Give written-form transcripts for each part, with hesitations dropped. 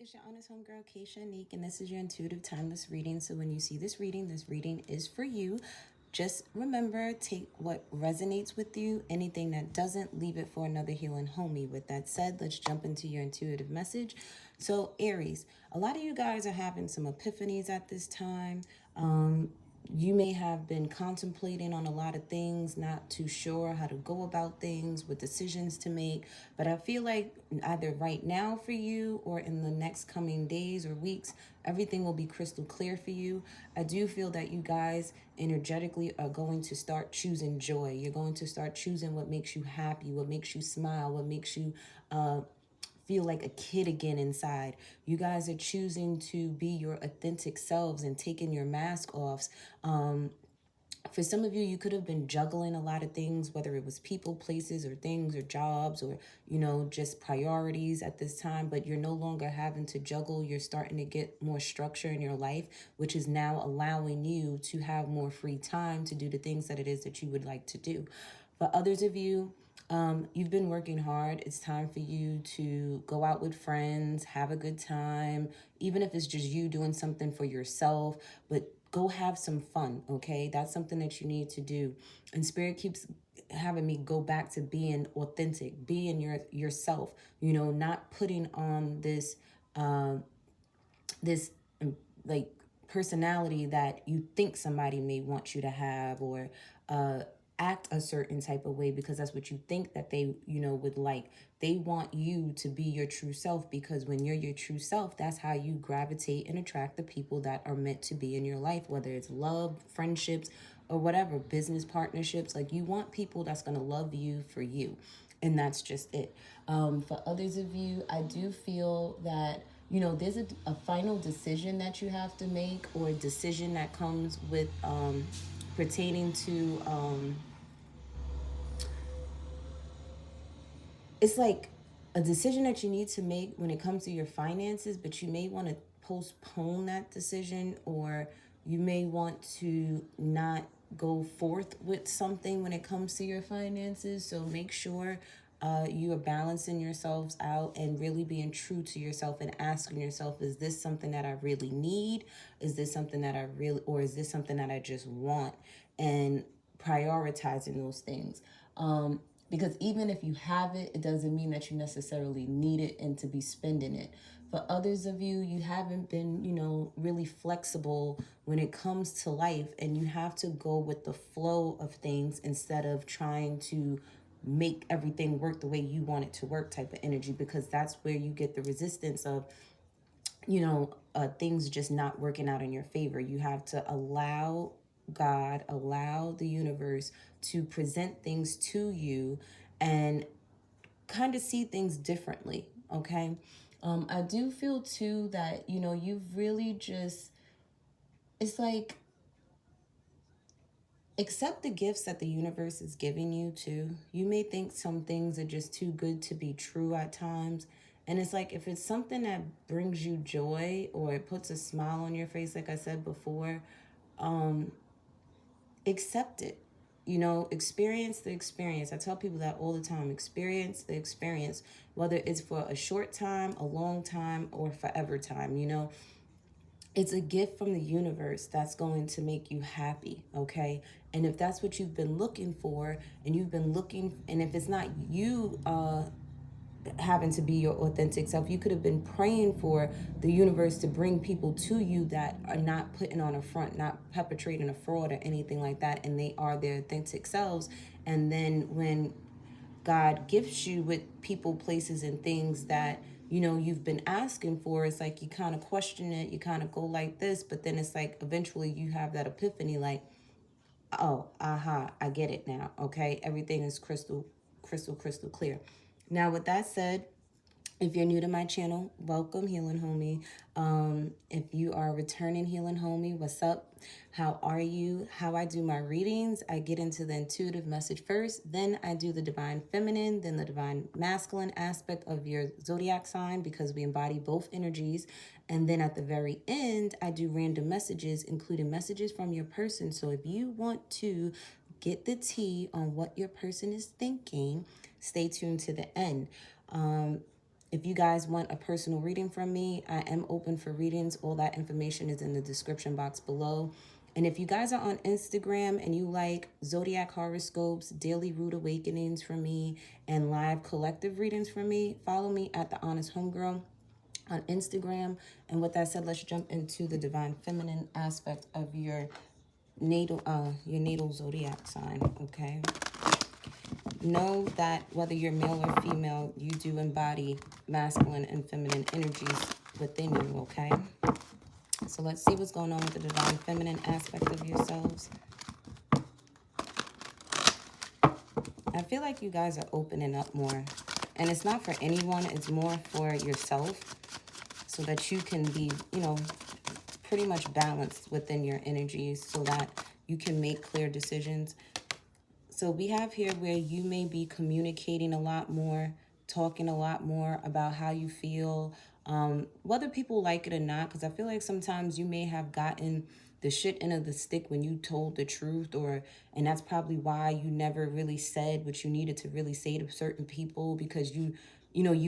it's your honest homegirl, Hᴇɪ, and this is your intuitive timeless reading. So when you see this reading is for you. Just remember, take what resonates with you. Anything that doesn't, leave it for another healing homie. With that said, let's jump into your intuitive message. So Aries, a lot of you guys are having some epiphanies at this time. You may have been contemplating on a lot of things, not too sure how to go about things, with decisions to make. But I feel like either right now for you or in the next coming days or weeks, everything will be crystal clear for you. I do feel that you guys energetically are going to start choosing joy. You're going to start choosing what makes you happy, what makes you smile, what makes you feel like a kid again inside. You guys are choosing to be your authentic selves and taking your mask off. For some of you, you could have been juggling a lot of things, whether it was people, places, or things, or jobs, or, just priorities at this time, but you're no longer having to juggle. You're starting to get more structure in your life, which is now allowing you to have more free time to do the things that it is that you would like to do. For others of you, you've been working hard. It's time for you to go out with friends, have a good time, even if it's just you doing something for yourself, but go have some fun, okay? That's something that you need to do. And Spirit keeps having me go back to being authentic, being yourself, not putting on this this like personality that you think somebody may want you to have, or act a certain type of way because that's what you think that they would like. They want you to be your true self, because when you're your true self, that's how you gravitate and attract the people that are meant to be in your life, whether it's love, friendships, or whatever, business partnerships. Like, you want people that's going to love you for you, and that's just it. For others of you, I do feel that there's a final decision that you have to make, or a decision that comes with pertaining to it's like a decision that you need to make when it comes to your finances, but you may want to postpone that decision, or you may want to not go forth with something when it comes to your finances. So make sure you are balancing yourselves out and really being true to yourself and asking yourself, is this something that I really need? Is this something that or is this something that I just want? And prioritizing those things. Because even if you have it, it doesn't mean that you necessarily need it and to be spending it. For others of you, you haven't been, really flexible when it comes to life, and you have to go with the flow of things instead of trying to make everything work the way you want it to work type of energy, because that's where you get the resistance of, things just not working out in your favor. You have to allow God, allow the universe to present things to you and kind of see things differently, okay? I do feel too that, you've really just, it's like, accept the gifts that the universe is giving you too. You may think some things are just too good to be true at times. And it's like, if it's something that brings you joy or it puts a smile on your face, like I said before, accept it. Experience the experience. I tell people that all the time. Experience the experience, whether it's for a short time, a long time, or forever time. It's a gift from the universe that's going to make you happy, okay? And if that's what you've been looking for, and if it's not you having to be your authentic self, you could have been praying for the universe to bring people to you that are not putting on a front, not perpetrating a fraud or anything like that, and they are their authentic selves. And then when God gifts you with people, places, and things that you've been asking for, it's like you kind of question it, you kind of go like this, but then it's like eventually you have that epiphany, like, oh, I get it now, okay? Everything is crystal clear. Now, with that said, if you're new to my channel, welcome, Healing Homie. If you are a returning Healing Homie, what's up? How are you? How I do my readings, I get into the intuitive message first, then I do the divine feminine, then the divine masculine aspect of your zodiac sign, because we embody both energies. And then at the very end, I do random messages, including messages from your person. So if you want to get the tea on what your person is thinking, stay tuned to the end. If you guys want a personal reading from me, I am open for readings. All that information is in the description box below. And if you guys are on Instagram and you like zodiac horoscopes, daily root awakenings from me, and live collective readings from me, follow me at The Honest Homegirl on Instagram. And with that said, let's jump into the divine feminine aspect of your natal zodiac sign, okay? Know that whether you're male or female, you do embody masculine and feminine energies within you, okay? So let's see what's going on with the divine feminine aspect of yourselves. I feel like you guys are opening up more. And it's not for anyone, it's more for yourself. So that you can be, you know, pretty much balanced within your energies so that you can make clear decisions. So we have here where you may be communicating a lot more, talking a lot more about how you feel, whether people like it or not, because I feel like sometimes you may have gotten the shit end of the stick when you told the truth, and that's probably why you never really said what you needed to really say to certain people, because you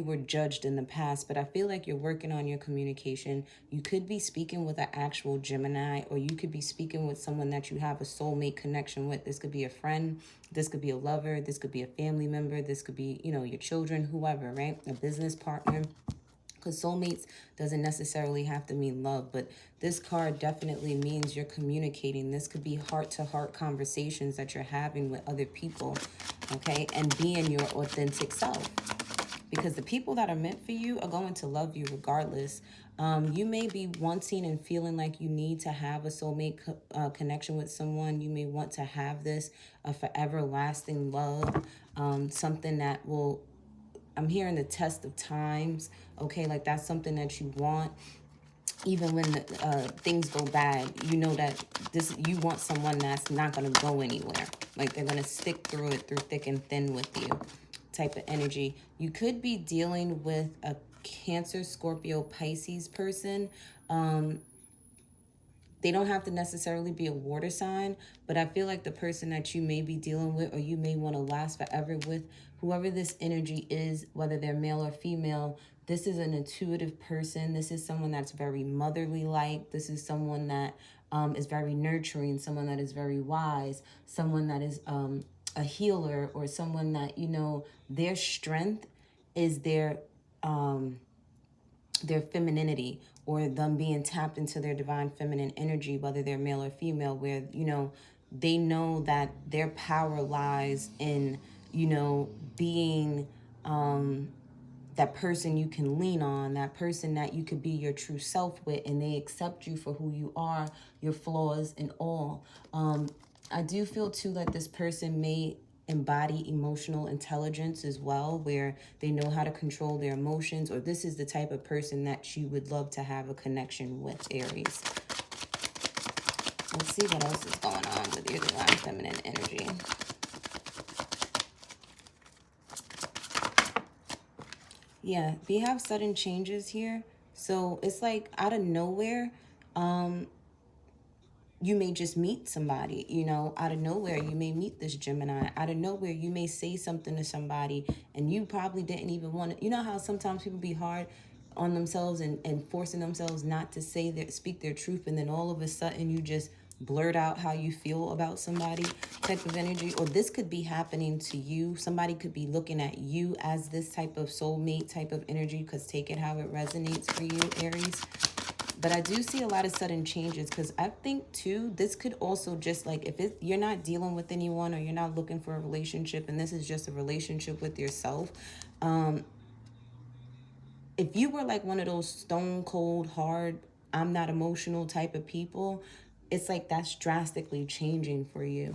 were judged in the past. But I feel like you're working on your communication. You could be speaking with an actual Gemini, or you could be speaking with someone that you have a soulmate connection with. This could be a friend, this could be a lover, this could be a family member, this could be, your children, whoever, right? A business partner. Because soulmates doesn't necessarily have to mean love, but this card definitely means you're communicating. This could be heart-to-heart conversations that you're having with other people, okay? And being your authentic self. Because the people that are meant for you are going to love you regardless. You may be wanting and feeling like you need to have a soulmate connection with someone. You may want to have this forever lasting love, something that will, I'm hearing the test of times, okay? Like that's something that you want. Even when things go bad, you know that you want someone that's not going to go anywhere. Like they're going to stick through it, through thick and thin with you type of energy. You could be dealing with a Cancer, Scorpio, Pisces person. They don't have to necessarily be a water sign, but I feel like the person that you may be dealing with, or you may want to last forever with, whoever this energy is, whether they're male or female, this is an intuitive person. This is someone that's very motherly-like. This is someone that is very nurturing, someone that is very wise, someone that is a healer, or someone that, their strength is their femininity, or them being tapped into their divine feminine energy, whether they're male or female, where, they know that their power lies in, being that person you can lean on, that person that you could be your true self with, and they accept you for who you are, your flaws and all. I do feel too that this person may embody emotional intelligence as well, where they know how to control their emotions, or this is the type of person that you would love to have a connection with, Aries. Let's see what else is going on with your divine feminine energy. Yeah, we have sudden changes here. So it's like out of nowhere, you may just meet somebody, out of nowhere. You may meet this Gemini. Out of nowhere, you may say something to somebody and you probably didn't even want to. You know how sometimes people be hard on themselves and forcing themselves not to speak their truth, and then all of a sudden you just blurt out how you feel about somebody type of energy. Or this could be happening to you. Somebody could be looking at you as this type of soulmate type of energy, because take it how it resonates for you, Aries. But I do see a lot of sudden changes, because I think too, this could also just like, if you're not dealing with anyone, or you're not looking for a relationship, and this is just a relationship with yourself. If you were like one of those stone cold, hard, I'm not emotional type of people, it's like that's drastically changing for you.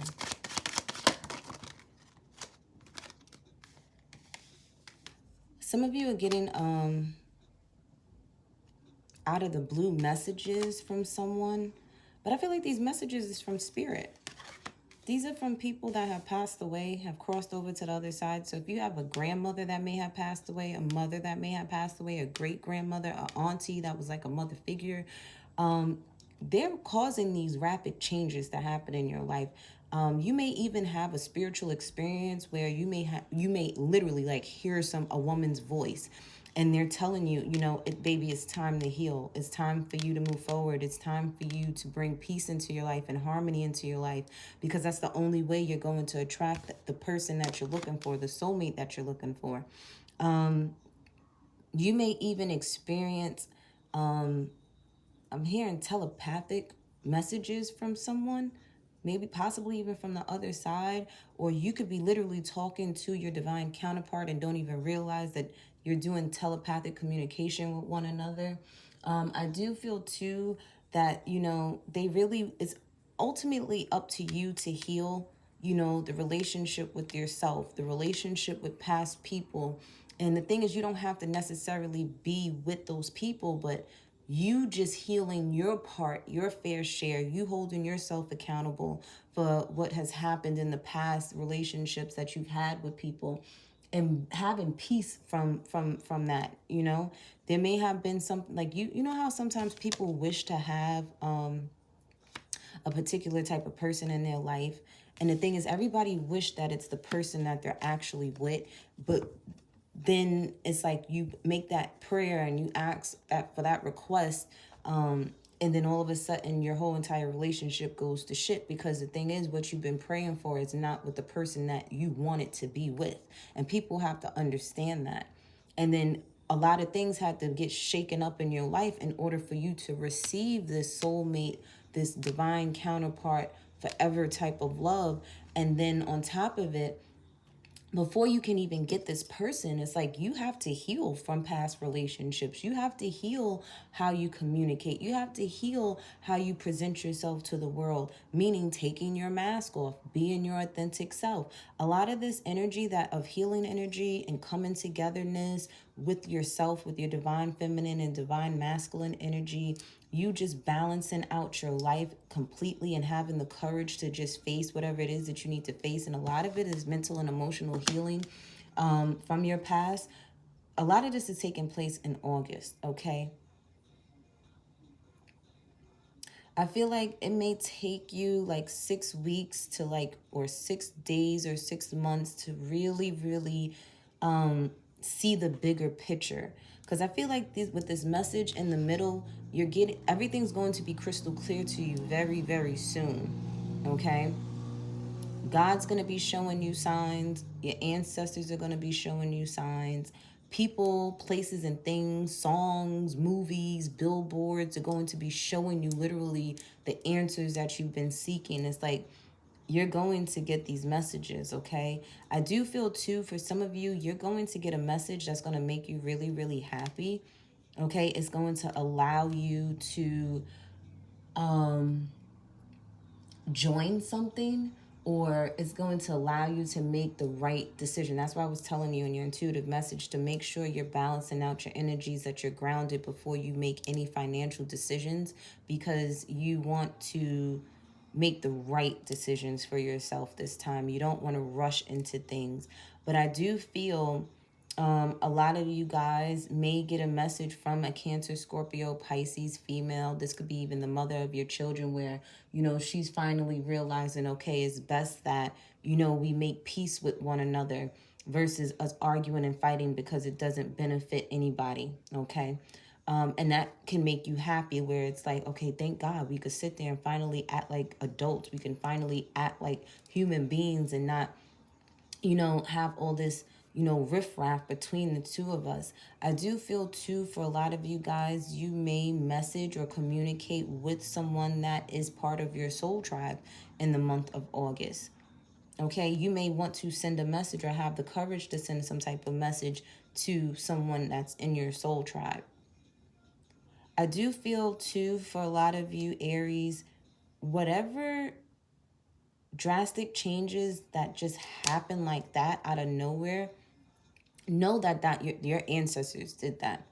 Some of you are getting out of the blue messages from someone, but I feel like these messages is from spirit. These are from people that have passed away, have crossed over to the other side. So if you have a grandmother that may have passed away, a mother that may have passed away, a great grandmother, an auntie that was like a mother figure, they're causing these rapid changes to happen in your life. You may even have a spiritual experience where you may literally like hear a woman's voice, And they're telling you, you know, baby, it's time to heal. It's time for you to move forward. It's time for you to bring peace into your life and harmony into your life, because that's the only way you're going to attract the person that you're looking for, the soulmate that you're looking for. You may even experience, I'm hearing telepathic messages from someone, maybe possibly even from the other side, or you could be literally talking to your divine counterpart and don't even realize that you're doing telepathic communication with one another. I do feel too that, you know, it's ultimately up to you to heal, you know, the relationship with yourself, the relationship with past people. And the thing is, you don't have to necessarily be with those people, but you just healing your part, your fair share, you holding yourself accountable for what has happened in the past relationships that you've had with people, and having peace from that. You know, there may have been something like, you know how sometimes people wish to have a particular type of person in their life, and the thing is, everybody wish that it's the person that they're actually with, but then it's like you make that prayer and you ask that for that request, and then all of a sudden your whole entire relationship goes to shit, because the thing is, what you've been praying for is not with the person that you want it to be with. And people have to understand that. And then a lot of things had to get shaken up in your life in order for you to receive this soulmate, this divine counterpart, forever type of love. And then on top of it, before you can even get this person, it's like you have to heal from past relationships. You have to heal how you communicate. You have to heal how you present yourself to the world, meaning taking your mask off, being your authentic self. A lot of this energy, that of healing energy and coming togetherness with yourself, with your divine feminine and divine masculine energy, you just balancing out your life completely and having the courage to just face whatever it is that you need to face. And a lot of it is mental and emotional healing from your past. A lot of this is taking place in August, okay? I feel like it may take you like 6 weeks to or 6 days or 6 months to really, really see the bigger picture. Because I feel like with this message in the middle, everything's going to be crystal clear to you very, very soon. Okay? God's going to be showing you signs. Your ancestors are going to be showing you signs. People, places, and things, songs, movies, billboards are going to be showing you literally the answers that you've been seeking. It's like you're going to get these messages, okay? I do feel too, for some of you, you're going to get a message that's going to make you really, really happy, okay? It's going to allow you to join something, or it's going to allow you to make the right decision. That's why I was telling you in your intuitive message to make sure you're balancing out your energies, that you're grounded before you make any financial decisions, because you want to make the right decisions for yourself this time. You don't want to rush into things. But I do feel a lot of you guys may get a message from a Cancer, Scorpio, Pisces female. This could be even the mother of your children, where, you know, she's finally realizing, okay, it's best that, you know, we make peace with one another versus us arguing and fighting because it doesn't benefit anybody, okay? And that can make you happy, where it's like, okay, thank God we could sit there and finally act like adults. We can finally act like human beings and not, you know, have all this, you know, riffraff between the two of us. I do feel too, for a lot of you guys, you may message or communicate with someone that is part of your soul tribe in the month of August. Okay, you may want to send a message or have the courage to send some type of message to someone that's in your soul tribe. I do feel too, for a lot of you Aries, whatever drastic changes that just happen like that out of nowhere, know that your ancestors did that.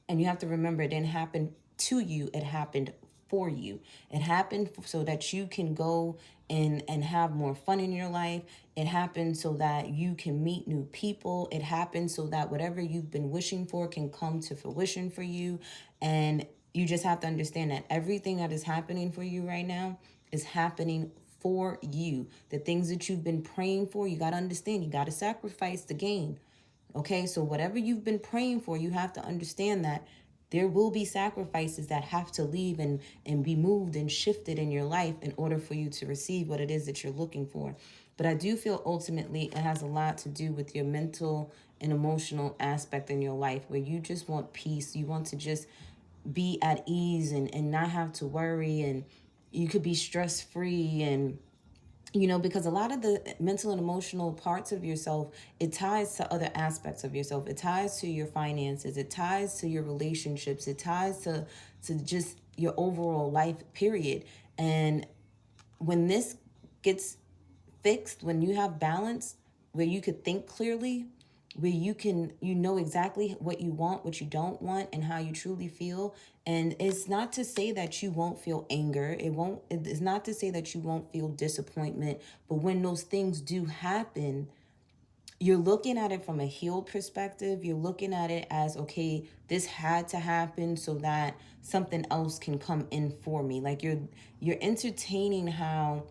And you have to remember, it didn't happen to you, it happened for you. It happened so that you can go and have more fun in your life. It happened so that you can meet new people. It happened so that whatever you've been wishing for can come to fruition for you. And you just have to understand that everything that is happening for you right now is happening for you. The things that you've been praying for, you got to understand, you got to sacrifice the gain. Okay, so whatever you've been praying for, you have to understand that there will be sacrifices that have to leave and be moved and shifted in your life in order for you to receive what it is that you're looking for. But I do feel ultimately it has a lot to do with your mental and emotional aspect in your life, where you just want peace. You want to just be at ease and not have to worry, and you could be stress-free. And because a lot of the mental and emotional parts of yourself, it ties to other aspects of yourself. It ties to your finances. It ties to your relationships. It ties to just your overall life, period. And when this gets fixed, when you have balance, where you could think clearly, where you know exactly what you want, what you don't want, and how you truly feel. And it's not to say that you won't feel anger. It's not to say that you won't feel disappointment. But when those things do happen, you're looking at it from a healed perspective. You're looking at it as, okay, this had to happen so that something else can come in for me. Like you're entertaining how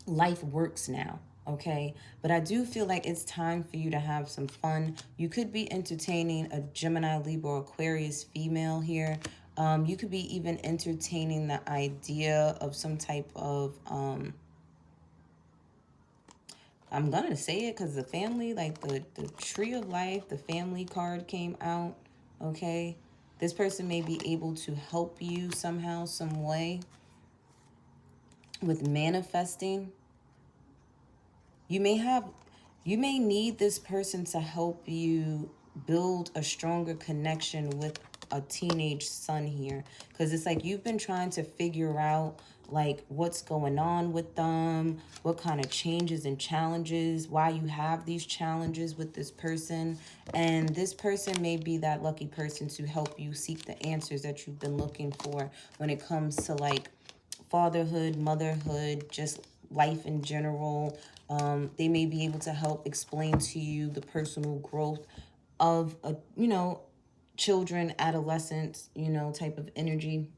life works now. Okay, but I do feel like it's time for you to have some fun. You could be entertaining a Gemini, Libra, or Aquarius female here. You could be even entertaining the idea of some type of I'm gonna say it because the family, like the tree of life, the family card came out. Okay, this person may be able to help you somehow, some way with manifesting. You may need this person to help you build a stronger connection with a teenage son here, because it's like you've been trying to figure out like what's going on with them, what kind of changes and challenges, why you have these challenges with this person. And this person may be that lucky person to help you seek the answers that you've been looking for when it comes to like fatherhood, motherhood, just life in general. They may be able to help explain to you the personal growth of children, adolescents, type of energy.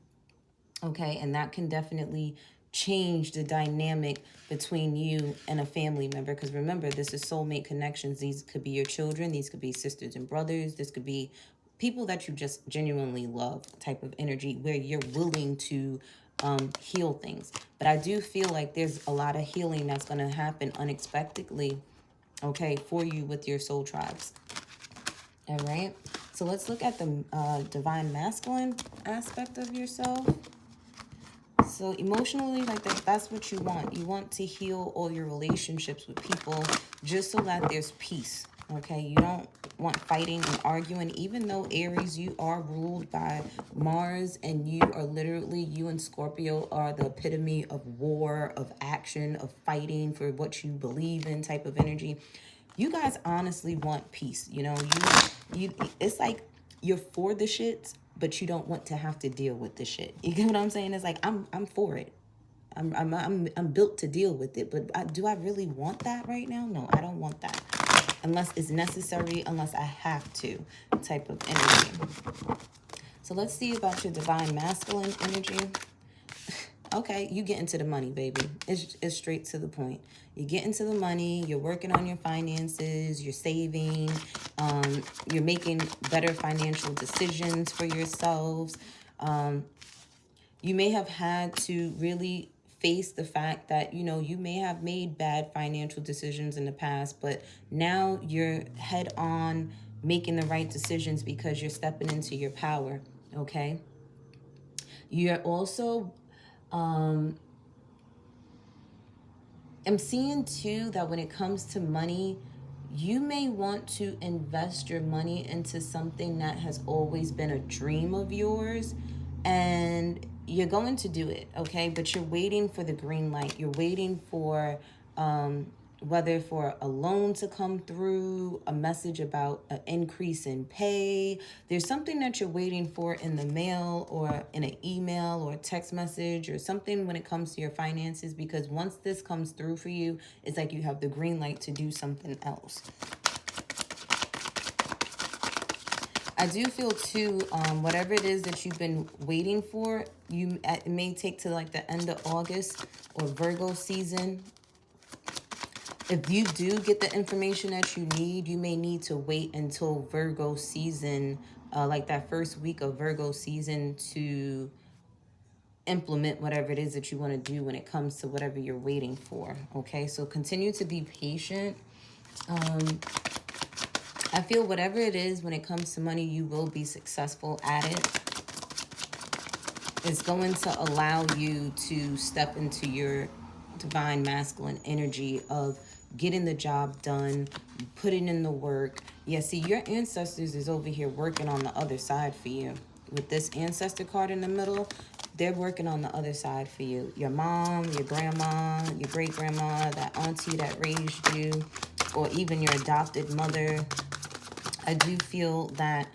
Okay, and that can definitely change the dynamic between you and a family member. Because remember, this is soulmate connections. These could be your children. These could be sisters and brothers. This could be people that you just genuinely love, type of energy where you're willing to heal things. But I do feel like there's a lot of healing that's going to happen unexpectedly, okay, for you with your soul tribes. All right, so let's look at the divine masculine aspect of yourself. So emotionally, like that's what you want. You want to heal all your relationships with people just so that there's peace. Okay, you don't want fighting and arguing. Even though Aries, you are ruled by Mars, and you and Scorpio are the epitome of war, of action, of fighting for what you believe in, type of energy. You guys honestly want peace. You it's like you're for the shits, but you don't want to have to deal with the shit. You get what I'm saying? It's like I'm for it. I'm built to deal with it. But do I really want that right now? No, I don't want that. Unless it's necessary, unless I have to, type of energy. So let's see about your divine masculine energy. Okay, you get into the money, baby. It's straight to the point. You get into the money, you're working on your finances, you're saving, you're making better financial decisions for yourselves. You may have had to really face the fact that, you may have made bad financial decisions in the past, but now you're head on making the right decisions because you're stepping into your power, okay? You're also... I'm seeing too that when it comes to money, you may want to invest your money into something that has always been a dream of yours, and you're going to do it, okay? But you're waiting for the green light. You're waiting for whether for a loan to come through, a message about an increase in pay. There's something that you're waiting for in the mail or in an email or a text message or something when it comes to your finances, because once this comes through for you, it's like you have the green light to do something else. I do feel too, whatever it is that you've been waiting for, it may take to like the end of August or Virgo season If you do get the information that you need, you may need to wait until Virgo season, like that first week of Virgo season, to implement whatever it is that you want to do when it comes to whatever you're waiting for. Okay, so continue to be patient. I feel whatever it is when it comes to money, you will be successful at it. It's going to allow you to step into your divine masculine energy of getting the job done, putting in the work. Yeah, see, your ancestors is over here working on the other side for you. With this ancestor card in the middle, they're working on the other side for you. Your mom, your grandma, your great-grandma, that auntie that raised you, or even your adopted mother. I do feel that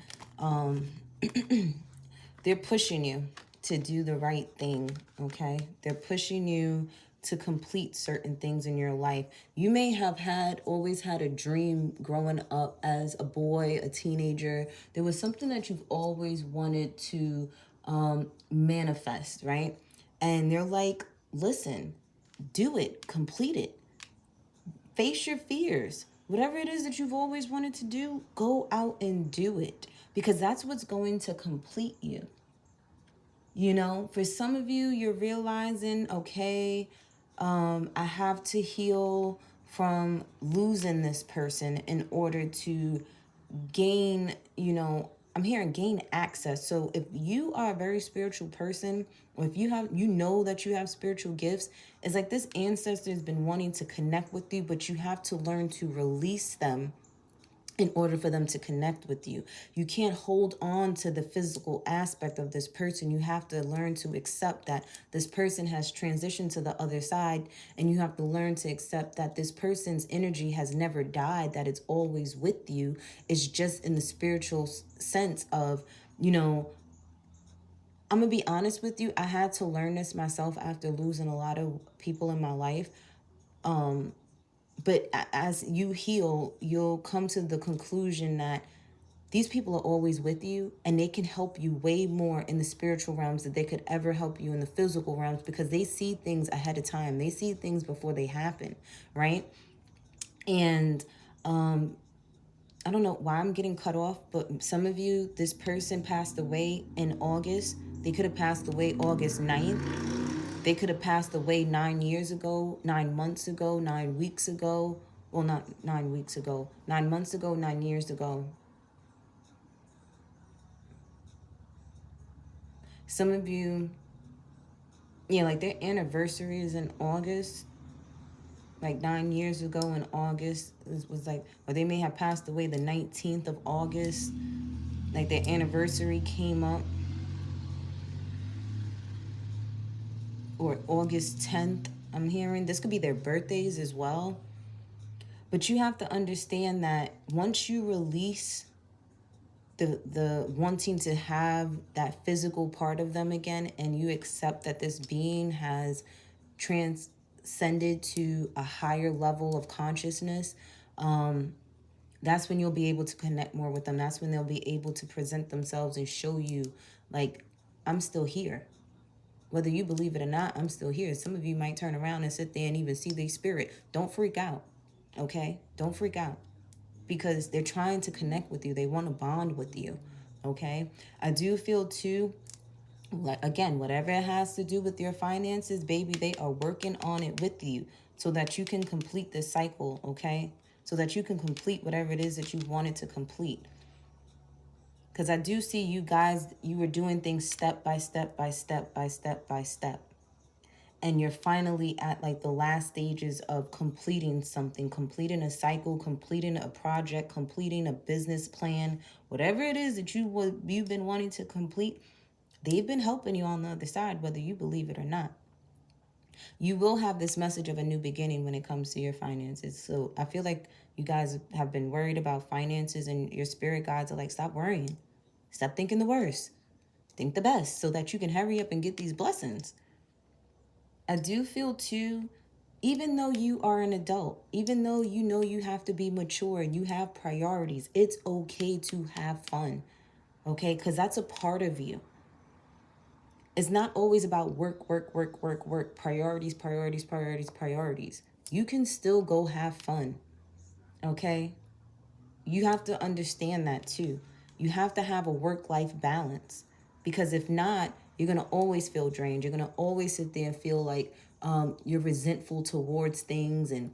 they're pushing you to do the right thing, okay? They're pushing you to complete certain things in your life. You may have always had a dream growing up as a boy, a teenager. There was something that you've always wanted to manifest, right? And they're like, listen, do it, complete it. Face your fears. Whatever it is that you've always wanted to do, go out and do it, because that's what's going to complete you. You know, for some of you, you're realizing, okay, I have to heal from losing this person in order to gain, I'm hearing gain access. So if you are a very spiritual person, or if you know that you have spiritual gifts, it's like this ancestor has been wanting to connect with you, but you have to learn to release them in order for them to connect with you. You can't hold on to the physical aspect of this person. You have to learn to accept that this person has transitioned to the other side, and you have to learn to accept that this person's energy has never died, that it's always with you. It's just in the spiritual sense of, I'm going to be honest with you. I had to learn this myself after losing a lot of people in my life. But as you heal, you'll come to the conclusion that these people are always with you, and they can help you way more in the spiritual realms than they could ever help you in the physical realms, because they see things ahead of time. They see things before they happen, right? And I don't know why I'm getting cut off, but some of you, this person passed away in August. They could have passed away August 9th. They could have passed away 9 years ago, 9 months ago, 9 weeks ago. Well, not 9 weeks ago, 9 months ago, 9 years ago. Some of you, yeah, like their anniversary is in August. Like 9 years ago in August, it was like, or they may have passed away the 19th of August. Like their anniversary came up. Or August 10th, I'm hearing. This could be their birthdays as well. But you have to understand that once you release the wanting to have that physical part of them again, and you accept that this being has transcended to a higher level of consciousness, that's when you'll be able to connect more with them. That's when they'll be able to present themselves and show you, like, I'm still here. Whether you believe it or not, I'm still here. Some of you might turn around and sit there and even see their spirit. Don't freak out, okay? Don't freak out, because they're trying to connect with you. They want to bond with you, okay? I do feel, too, like, again, whatever it has to do with your finances, baby, they are working on it with you so that you can complete this cycle, okay? So that you can complete whatever it is that you wanted to complete. Because I do see you guys, you were doing things step by step by step by step by step. And you're finally at like the last stages of completing something, completing a cycle, completing a project, completing a business plan, whatever it is that you've been wanting to complete. They've been helping you on the other side, whether you believe it or not. You will have this message of a new beginning when it comes to your finances. So I feel like you guys have been worried about finances, and your spirit guides are like, stop worrying. Stop thinking the worst. Think the best so that you can hurry up and get these blessings. I do feel, too, even though you are an adult, even though you know you have to be mature and you have priorities, it's okay to have fun, okay? Because that's a part of you. It's not always about work, work, work, work, work, priorities, priorities, priorities, priorities. You can still go have fun, okay? You have to understand that too. You have to have a work-life balance, because if not, you're going to always feel drained. You're going to always sit there and feel like you're resentful towards things and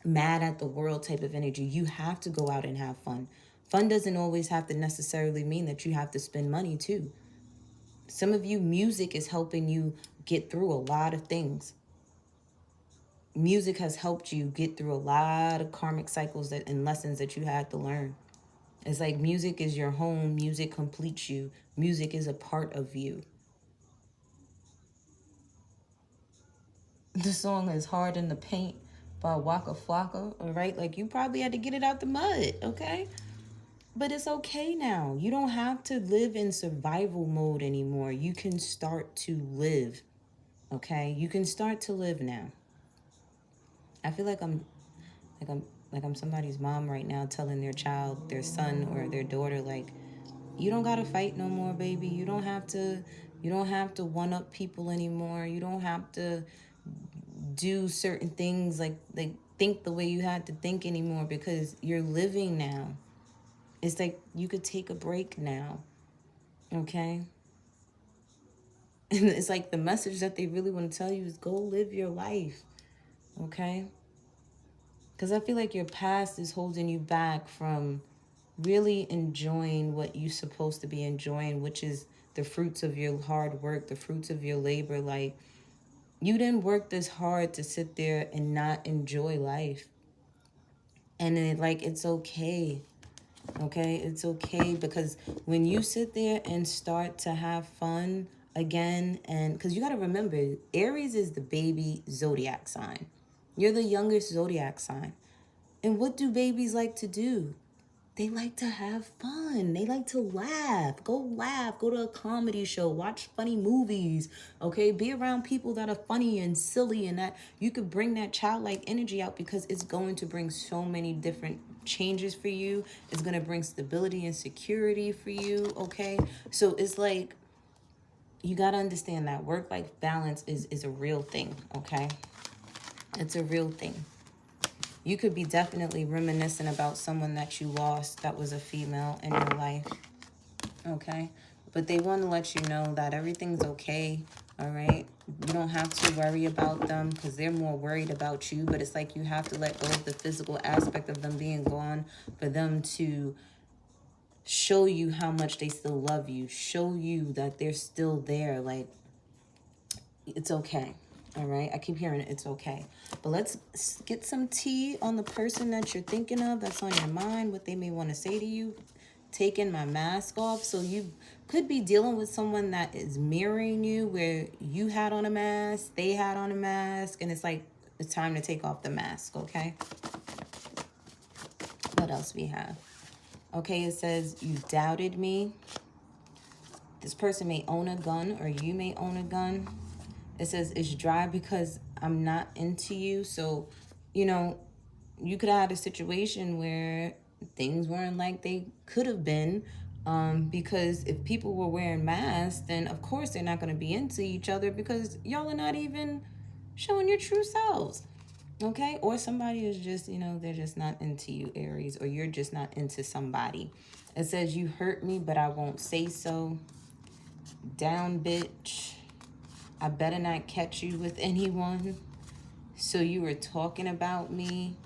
mad at the world type of energy. You have to go out and have fun. Fun doesn't always have to necessarily mean that you have to spend money too. Some of you, music is helping you get through a lot of things. Music has helped you get through a lot of karmic cycles and lessons that you had to learn. It's like music is your home. Music completes you. Music is a part of you. The song is Hard in the Paint by Waka Flocka, all right? Like, you probably had to get it out the mud, okay? But it's okay now. You don't have to live in survival mode anymore. You can start to live, okay? You can start to live now. I feel like I'm somebody's mom right now telling their child, their son or their daughter, like, you don't gotta fight no more, baby. You don't have to one up people anymore. You don't have to do certain things like think the way you had to think anymore, because you're living now. It's like you could take a break now, okay? And it's like the message that they really want to tell you is go live your life, okay? Because I feel like your past is holding you back from really enjoying what you're supposed to be enjoying, which is the fruits of your hard work, the fruits of your labor. Like, you didn't work this hard to sit there and not enjoy life. And it's okay. Okay, it's okay, because when you sit there and start to have fun again, and because you got to remember, Aries is the baby zodiac sign. You're the youngest zodiac sign. And what do babies like to do? They like to have fun. They like to laugh. Go to a comedy show, watch funny movies, okay? Be around people that are funny and silly, and that you could bring that childlike energy out, because it's going to bring so many different changes for you. It's going to bring stability and security for you, okay? So it's like, you got to understand that work-life balance is a real thing, okay? It's a real thing. You could be definitely reminiscing about someone that you lost that was a female in your life, okay? But they want to let you know that everything's okay, all right? You don't have to worry about them, because they're more worried about you. But it's like you have to let go of the physical aspect of them being gone for them to show you how much they still love you, show you that they're still there. Like, it's okay. All right, I keep hearing it's okay. But let's get some tea on the person that you're thinking of, that's on your mind, what they may want to say to you. Taking my mask off. So you could be dealing with someone that is mirroring you, where you had on a mask, they had on a mask, and it's like, it's time to take off the mask, okay? What else we have? Okay, it says, you doubted me. This person may own a gun, or you may own a gun. It says, it's dry because I'm not into you. So, you know, you could have had a situation where things weren't like they could have been. Because if people were wearing masks, then of course they're not going to be into each other, because y'all are not even showing your true selves. Okay? Or somebody is just, they're just not into you, Aries, or you're just not into somebody. It says, you hurt me, but I won't say so. Down, bitch. I better not catch you with anyone. So you were talking about me.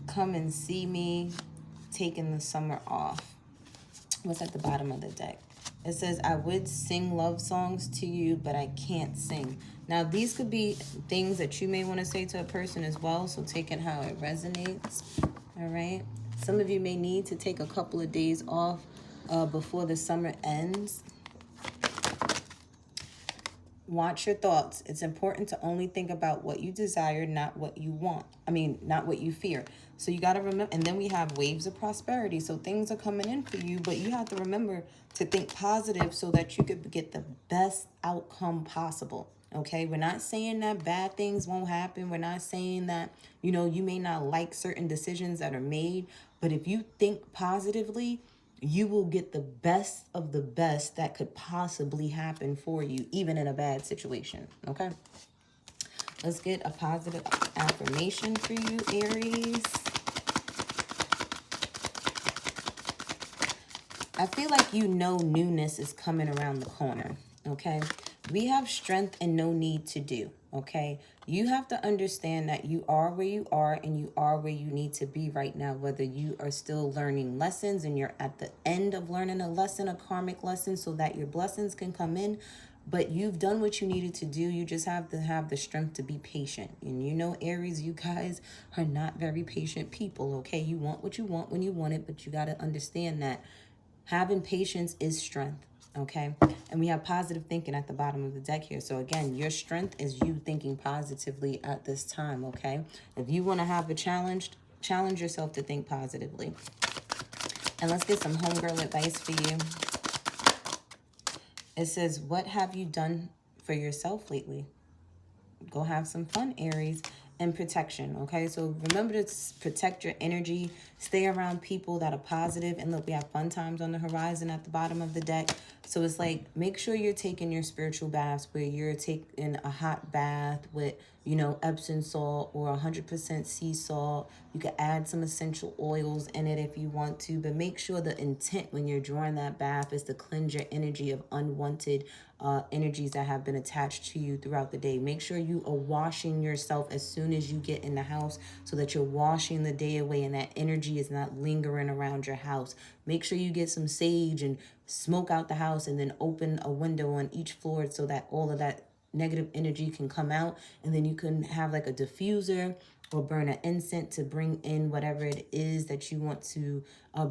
Come and see me. Taking the summer off. What's at the bottom of the deck? It says, I would sing love songs to you, but I can't sing. Now, these could be things that you may want to say to a person as well. So take it how it resonates. All right. Some of you may need to take a couple of days off before the summer ends. Watch your thoughts. It's important to only think about what you desire, not what you want. Not what you fear. So you got to remember. And then we have waves of prosperity. So things are coming in for you, but you have to remember to think positive so that you could get the best outcome possible. Okay, we're not saying that bad things won't happen. We're not saying that, you may not like certain decisions that are made. But if you think positively, you will get the best of the best that could possibly happen for you, even in a bad situation, okay? Let's get a positive affirmation for you, Aries. I feel like you know newness is coming around the corner, okay? We have strength and no need to do, okay? You have to understand that you are where you are and you are where you need to be right now, whether you are still learning lessons and you're at the end of learning a lesson, a karmic lesson, so that your blessings can come in, but you've done what you needed to do. You just have to have the strength to be patient. And you know, Aries, you guys are not very patient people, okay? You want what you want when you want it, but you got to understand that having patience is strength, okay? And we have positive thinking at the bottom of the deck here. So again, your strength is you thinking positively at this time, okay? If you want to have a challenge yourself to think positively. And let's get some homegirl advice for you. It says, what have you done for yourself lately? Go have some fun, Aries. And protection, okay? So remember to protect your energy. Stay around people that are positive. And look, we have fun times on the horizon at the bottom of the deck. So it's like, make sure you're taking your spiritual baths where you're taking a hot bath with, you know, Epsom salt or 100% sea salt. You could add some essential oils in it if you want to, but make sure the intent when you're drawing that bath is to cleanse your energy of unwanted energies that have been attached to you throughout the day. Make sure you are washing yourself as soon as you get in the house so that you're washing the day away and that energy is not lingering around your house. Make sure you get some sage and smoke out the house and then open a window on each floor so that all of that negative energy can come out, and then you can have like a diffuser or burn an incense to bring in whatever it is that you want to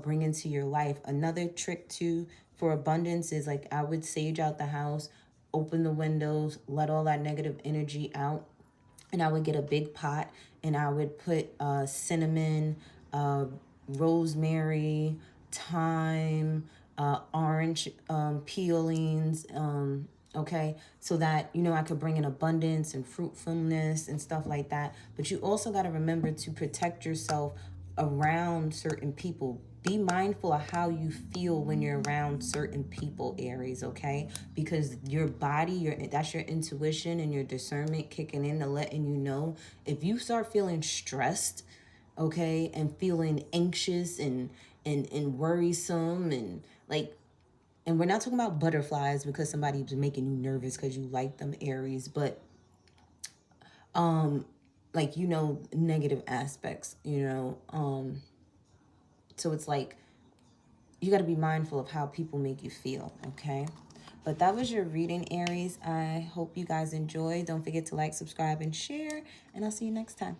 bring into your life. Another trick too for abundance is like I would sage out the house, open the windows, let all that negative energy out, and I would get a big pot and I would put cinnamon, rosemary, thyme, orange peelings, okay, so that, you know, I could bring in abundance and fruitfulness and stuff like that. But you also got to remember to protect yourself around certain people. Be mindful of how you feel when you're around certain people, Aries, okay? Because your body, that's your intuition and your discernment kicking in to letting you know. If you start feeling stressed, okay, and feeling anxious and worrisome and like, and we're not talking about butterflies because somebody's making you nervous because you like them, Aries, but like, you know, negative aspects, you know, so it's like you got to be mindful of how people make you feel, okay? But that was your reading, Aries. I hope you guys enjoyed. Don't forget to like, subscribe, and share, and I'll see you next time.